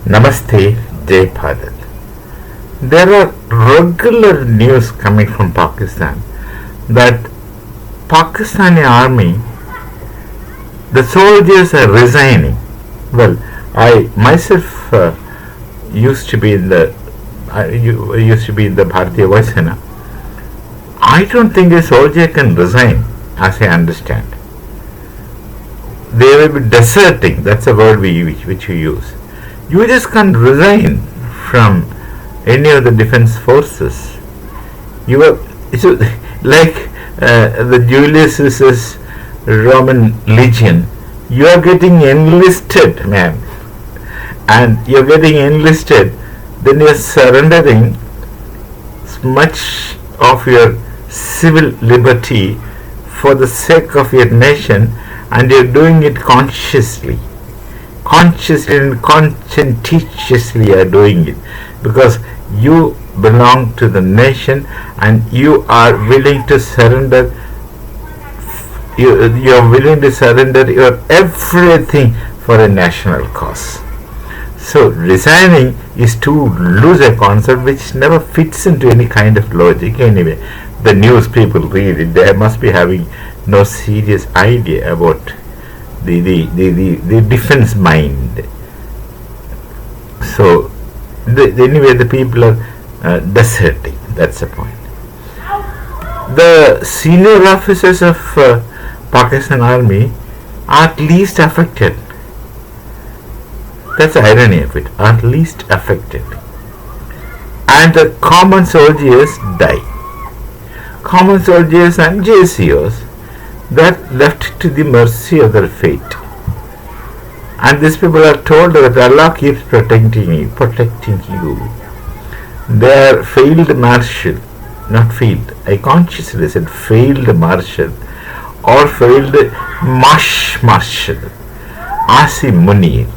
Namaste, Jai Bharat. There are regular news coming from Pakistan that Pakistani army, the soldiers are resigning. Well, I myself used to be in the Bharatiya Vaisena. I don't think a soldier can resign, as I understand. They will be deserting. That's a word which we use. You just can't resign from any of the defense forces. You are so, like the Julius Caesar's Roman legion. You are getting enlisted, man, and you're getting enlisted. Then you're surrendering much of your civil liberty for the sake of your nation, and you're doing it consciously and conscientiously are doing it because you belong to the nation and you are willing to surrender you are willing to surrender your everything for a national cause. So resigning is too loose a concept which never fits into any kind of logic. Anyway, the news people read it, they must be having no serious idea about the defense mind. So anyway, the people are deserting. That's the point. The senior officers of Pakistan army are at least affected. That's the irony of it. Are least affected, and the common soldiers die. Common soldiers and JCOs that left to the mercy of their fate. And these people are told that Allah keeps protecting you. They are failed marshal, not failed. I consciously said failed marshal or failed marshal. Asim Munir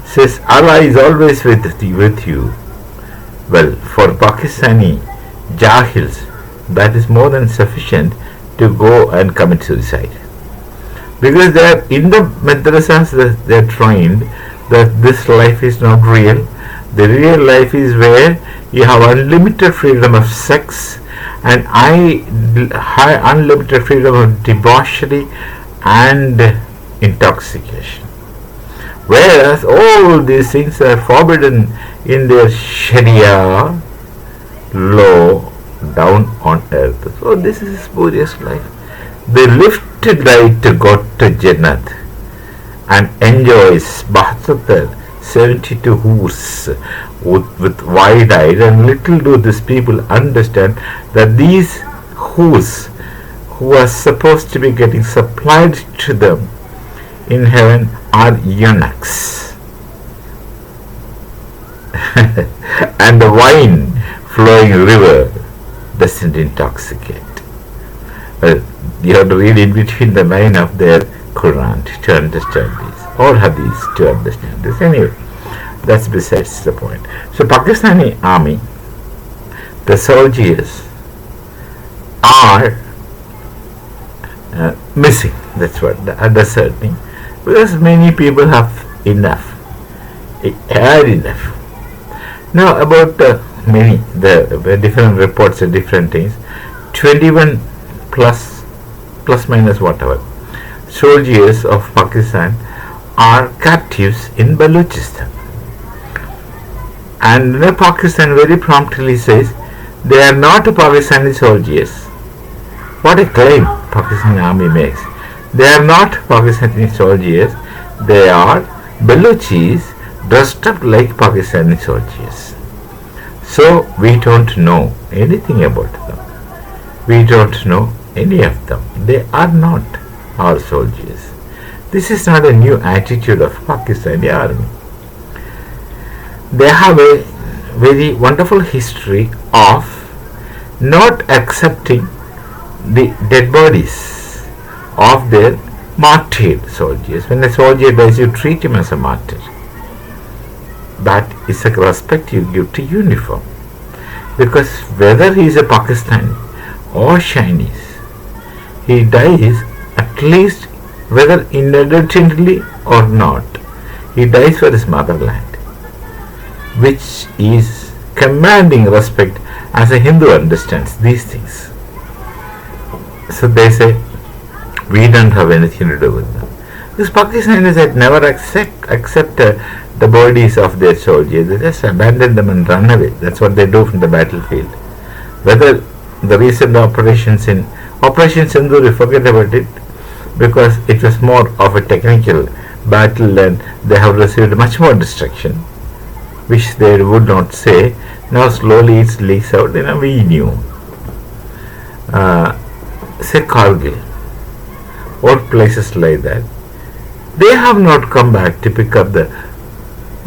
says Allah is always with you. Well, for Pakistani Jahils, that is more than sufficient to go and commit suicide, because they are in the madrasas that they are trained that this life is not real. The real life is where you have unlimited freedom of sex and unlimited freedom of debauchery and intoxication, whereas all these things are forbidden in their Sharia law down on earth. So this is a spurious life. They live to die to go to Jannat and enjoys 72 hoors with wide eyes, and little do these people understand that these hoors who are supposed to be getting supplied to them in heaven are eunuchs. And the wine flowing river doesn't intoxicate. Well, you have to read in between the line of their Quran to understand this, or Hadith to understand this. Anyway, that's besides the point. So Pakistani army, the soldiers are missing. That's what are deserting, because many people have enough, had enough. Now about the different reports and different things. 21 plus minus whatever soldiers of Pakistan are captives in Balochistan, and Pakistan very promptly says they are not Pakistani soldiers. What a claim Pakistani army makes. They are not Pakistani soldiers, they are Balochis dressed up like Pakistani soldiers. So we don't know anything about them. We don't know any of them. They are not our soldiers. This is not a new attitude of Pakistani army. They have a very wonderful history of not accepting the dead bodies of their martyred soldiers. When a soldier dies, you treat him as a martyr. That is a respect you give to uniform, because whether he is a Pakistani or Chinese, he dies at least, whether inadvertently or not, he dies for his motherland. which is commanding respect as a Hindu understands these things. So they say, we don't have anything to do with them. These Pakistanis had never accepted the bodies of their soldiers. They just abandon them and run away. That's what they do from the battlefield. Whether the recent operations in Operation Sindhu, we forget about it because it was more of a technical battle and they have received much more destruction, which they would not say. Now slowly it leaks out. We knew. Say Kargil or places like that. They have not come back to pick up the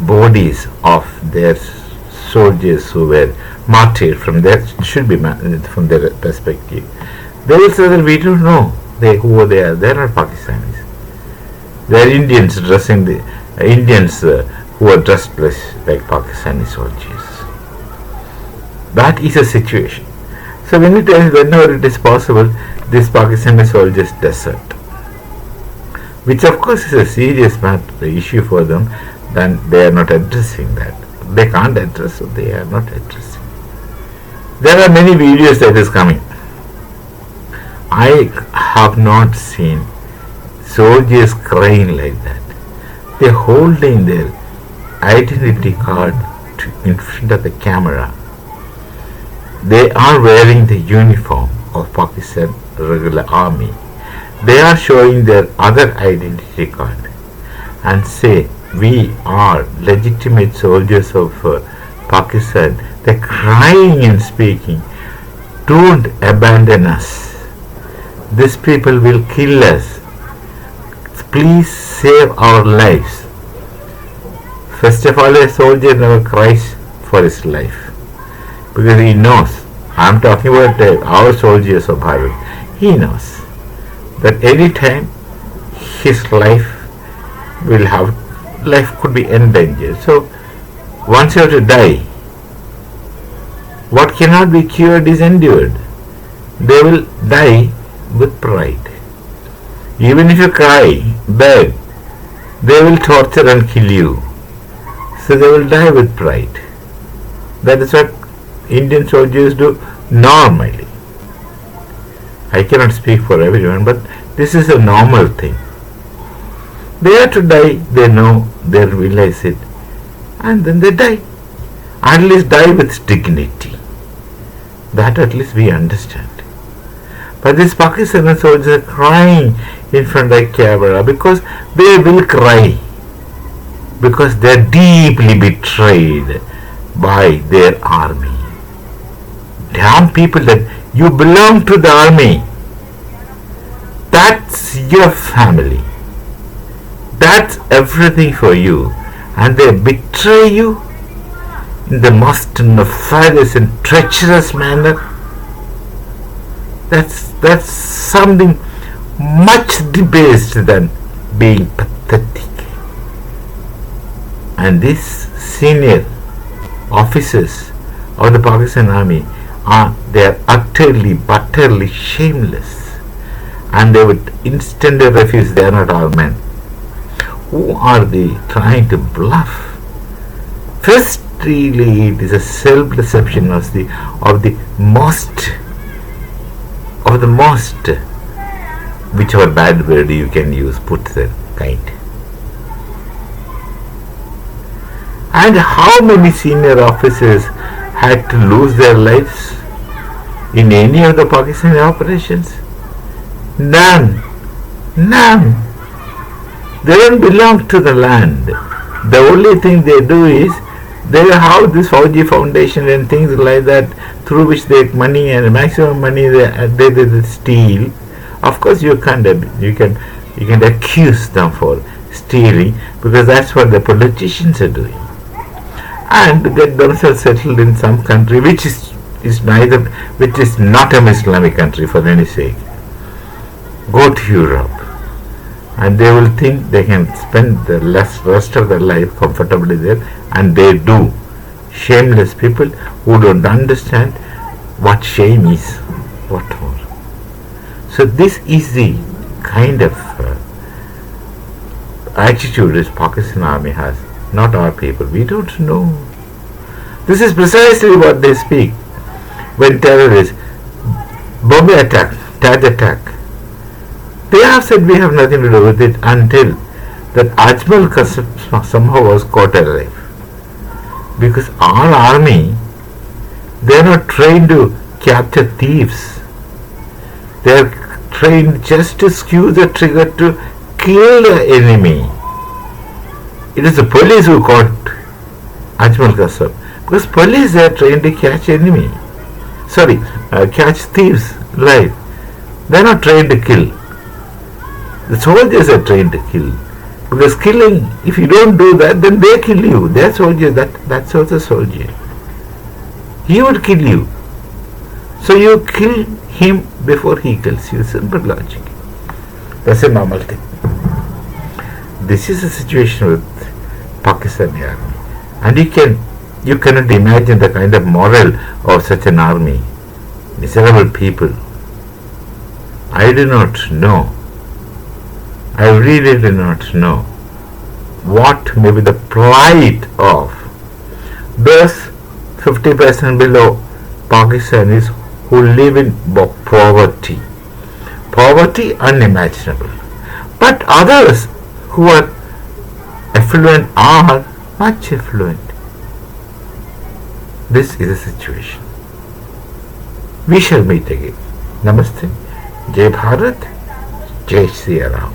bodies of their soldiers who were martyred from their from their perspective. They will say that we don't know who they are. They are not Pakistanis. They are Indians dressing the Indians who are dressed like Pakistani soldiers. That is a situation. So whenever it is possible, these Pakistani soldiers desert, which of course is a serious issue for them. Then they are not addressing that. They can't address, so they are not addressing. There are many videos that is coming. I have not seen soldiers crying like that. They're holding their identity card in front of the camera. They are wearing the uniform of Pakistan regular army. They are showing their other identity card and say, we are legitimate soldiers of Pakistan. They're crying and speaking, don't abandon us. These people will kill us. Please save our lives. First of all, a soldier never cries for his life because he knows. I'm talking about our soldiers of Bharat. He knows that any time his life could be endangered. So once you have to die, what cannot be cured is endured. They will die with pride. Even if you cry, beg, they will torture and kill you. So they will die with pride. That is what Indian soldiers do normally. I cannot speak for everyone, but this is a normal thing. They have to die, they know, they realize it, and then they die. At least die with dignity. That at least we understand. But these Pakistani soldiers are crying in front of the camera because they will cry. Because they are deeply betrayed by their army. Damn people, that you belong to the army. That's your family. That's everything for you. And they betray you in the most nefarious and treacherous manner. That's something much debased than being pathetic. And these senior officers of the Pakistan army they are utterly shameless, and they would instantly refuse. They are not our men. Who are they trying to bluff? First, really, it is a self-deception of the most, whichever bad word you can use, put the kind. And how many senior officers had to lose their lives in any of the Pakistani operations? None. They don't belong to the land. The only thing they do is they have this Fauji Foundation and things like that, through which they make money, and maximum money they steal. Of course, you can accuse them for stealing, because that's what the politicians are doing, and get themselves settled in some country which is not an Islamic country for any sake. Go to Europe, and they will think they can spend the rest of their life comfortably there, and they do. Shameless people who don't understand what shame is, what more. So this is the kind of attitude this Pakistan army has, not our people. We don't know. This is precisely what they speak when terrorists Bombay attack, Taj attack. They have said we have nothing to do with it until that Ajmal Kasab somehow was caught alive. Because our army, they are not trained to capture thieves. They are trained just to skew the trigger to kill the enemy. It is the police who caught Ajmal Kasab. Because police are trained to catch enemy. Catch thieves live. They are not trained to kill. The soldiers are trained to kill. Because killing, if you don't do that, then they kill you. They're soldiers. That's also a soldier. He would kill you. So you kill him before he kills you. Simple logic. That's a normal thing. This is a situation with Pakistani army. And you cannot imagine the kind of morale of such an army. Miserable people. I do not know. I really do not know what may be the plight of those 50% below Pakistanis who live in poverty. Poverty unimaginable. But others who are affluent are much affluent. This is a situation. We shall meet again. Namaste. Jai Bharat. Jai Shri Ram.